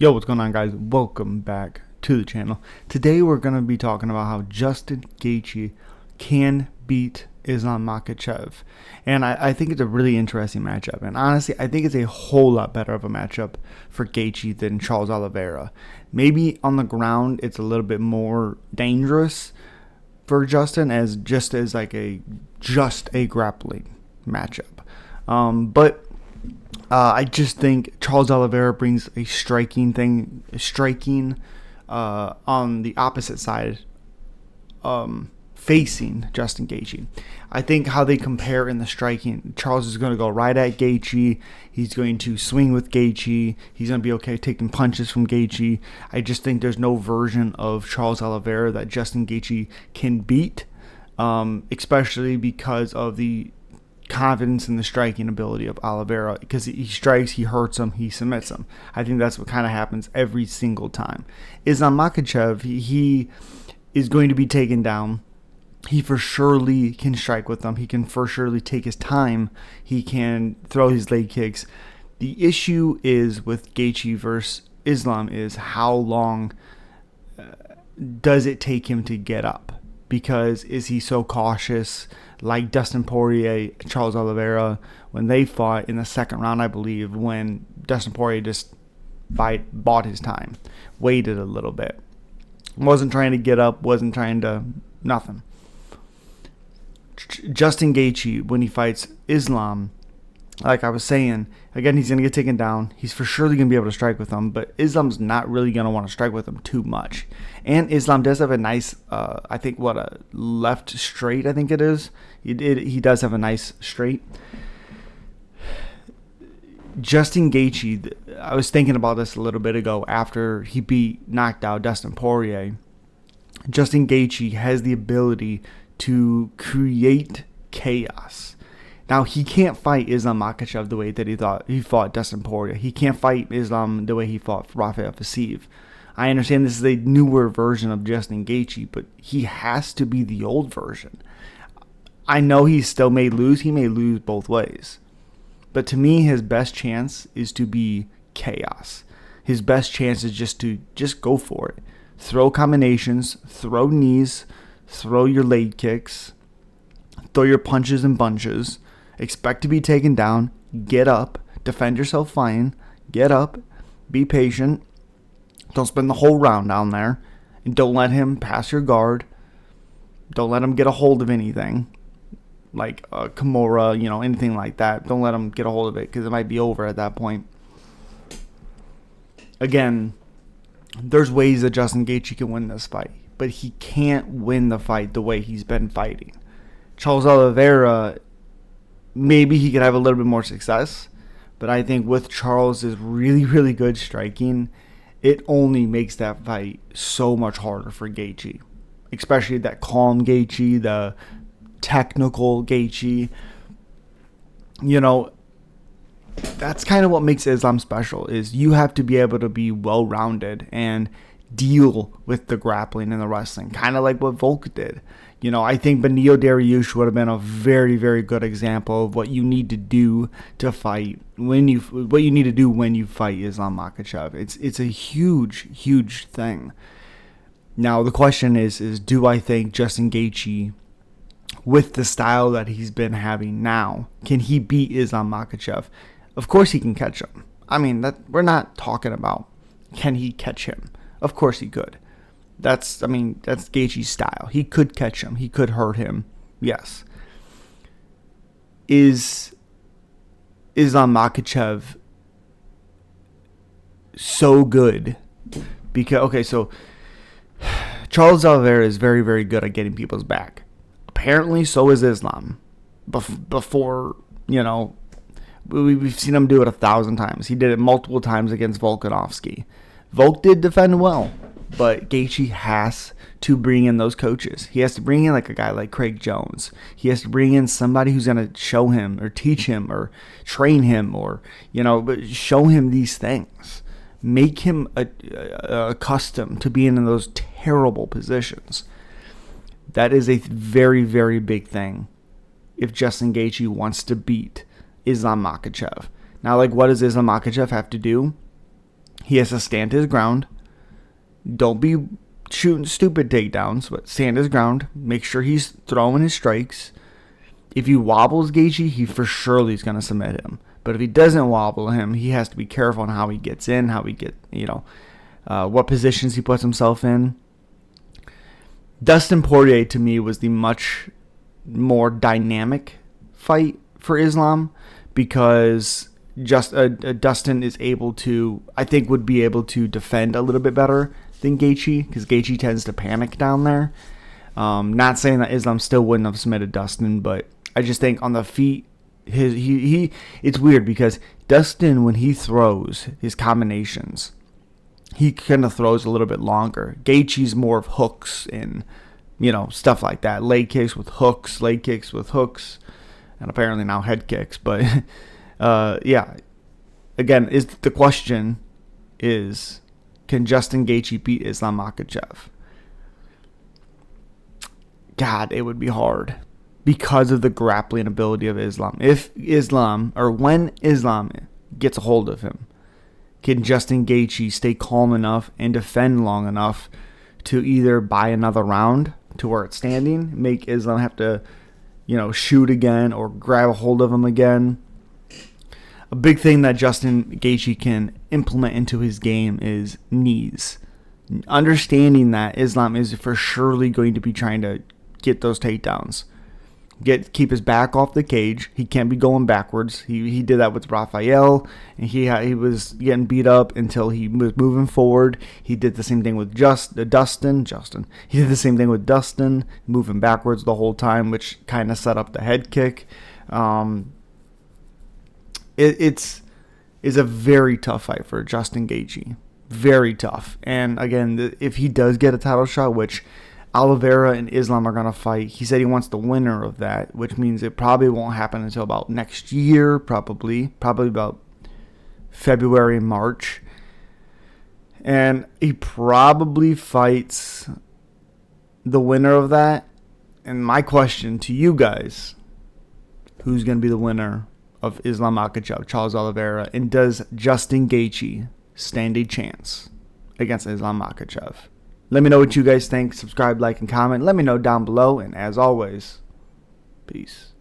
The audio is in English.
Yo, what's going on, guys? Welcome back to the channel. Today we're going to be talking about how Justin Gaethje can beat Islam Makhachev. And I think it's a really interesting matchup. And honestly, I think it's a whole lot better of a matchup for Gaethje than Charles Oliveira. Maybe on the ground, it's a little bit more dangerous for Justin as a grappling matchup. I just think Charles Oliveira brings a striking on the opposite side, facing Justin Gaethje. I think how they compare in the striking, Charles is going to go right at Gaethje. He's going to swing with Gaethje. He's going to be okay taking punches from Gaethje. I just think there's no version of Charles Oliveira that Justin Gaethje can beat, especially because of the confidence in the striking ability of Oliveira, because he strikes, he hurts him, he submits him. I think that's what kind of happens every single time. Islam Makhachev, he is going to be taken down. He for surely can strike with them. He can for surely take his time. He can throw his leg kicks. The issue is with Gaethje versus Islam is how long does it take him to get up? Because is he so cautious, like Dustin Poirier, Charles Oliveira, when they fought in the second round, I believe, when Dustin Poirier just bought his time, waited a little bit, wasn't trying to get up, wasn't trying to nothing. Justin Gaethje, when he fights Islam, like I was saying, again, he's going to get taken down. He's for surely going to be able to strike with him, but Islam's not really going to want to strike with him too much. And Islam does have a nice, I think, a left straight, I think it is. He does have a nice straight. Justin Gaethje, I was thinking about this a little bit ago after he knocked out Dustin Poirier. Justin Gaethje has the ability to create chaos. Now, he can't fight Islam Makhachev the way that he fought Dustin Poirier. He can't fight Islam the way he fought Rafael Fiziev. I understand this is a newer version of Justin Gaethje, but he has to be the old version. I know he still may lose. He may lose both ways. But to me, his best chance is to be chaos. His best chance is just go for it. Throw combinations, throw knees, throw your leg kicks, throw your punches and bunches. Expect to be taken down, get up, defend yourself fine, get up, be patient, don't spend the whole round down there, and don't let him pass your guard, don't let him get a hold of anything, like Kimura, anything like that. Don't let him get a hold of it, because it might be over at that point. Again, there's ways that Justin Gaethje can win this fight, but he can't win the fight the way he's been fighting. Charles Oliveira, maybe he could have a little bit more success, but I think with Charles's really, really good striking, it only makes that fight so much harder for Gaethje, especially that calm Gaethje, the technical Gaethje. That's kind of what makes Islam special, is you have to be able to be well-rounded and deal with the grappling and the wrestling, kind of like what Volk did. I think Benio Dariush would have been a very, very good example of what you need to do to fight when you fight Islam Makhachev. It's a huge, huge thing. Now the question is do I think Justin Gaethje, with the style that he's been having now, can he beat Islam Makhachev? Of course he can catch him. I mean, that we're not talking about can he catch him. Of course he could. That's Gaethje's style. He could catch him. He could hurt him. Yes. Is Islam Makhachev so good? So Charles Oliveira is very, very good at getting people's back. Apparently, so is Islam. Before, we've seen him do it 1,000 times. He did it multiple times against Volkanovski. Volk did defend well, but Gaethje has to bring in those coaches. He has to bring in like a guy like Craig Jones. He has to bring in somebody who's going to show him or teach him or train him or, show him these things. Make him accustomed to being in those terrible positions. That is a very, very big thing if Justin Gaethje wants to beat Islam Makhachev. Now, what does Islam Makhachev have to do? He has to stand his ground. Don't be shooting stupid takedowns, but stand his ground. Make sure he's throwing his strikes. If he wobbles Gaethje, he for surely is going to submit him. But if he doesn't wobble him, he has to be careful on how he gets in, what positions he puts himself in. Dustin Poirier, to me, was the much more dynamic fight for Islam because Dustin is able to, I think, would be able to defend a little bit better than Gaethje because Gaethje tends to panic down there. Not saying that Islam still wouldn't have submitted Dustin, but I just think on the feet, it's weird because Dustin, when he throws his combinations, he kind of throws a little bit longer. Gaethje's more of hooks and, stuff like that. Leg kicks with hooks, and apparently now head kicks. But, yeah. Again, the question is, can Justin Gaethje beat Islam Makhachev? God, it would be hard because of the grappling ability of Islam. When Islam gets a hold of him, can Justin Gaethje stay calm enough and defend long enough to either buy another round to where it's standing, make Islam have to, shoot again or grab a hold of him again? A big thing that Justin Gaethje can implement into his game is knees. Understanding that Islam is for surely going to be trying to get those takedowns. Keep his back off the cage. He can't be going backwards. He did that with Rafael, and he was getting beat up until he was moving forward. He did the same thing with Dustin. He did the same thing with Dustin, moving backwards the whole time, which kind of set up the head kick. It's a very tough fight for Justin Gaethje. Very tough. And again, if he does get a title shot, which Oliveira and Islam are going to fight. He said he wants the winner of that, which means it probably won't happen until about next year, probably about February, March. And he probably fights the winner of that. And my question to you guys, who's going to be the winner of Islam Makhachev, Charles Oliveira, and does Justin Gaethje stand a chance against Islam Makhachev? Let me know what you guys think. Subscribe, like, and comment. Let me know down below. And as always, peace.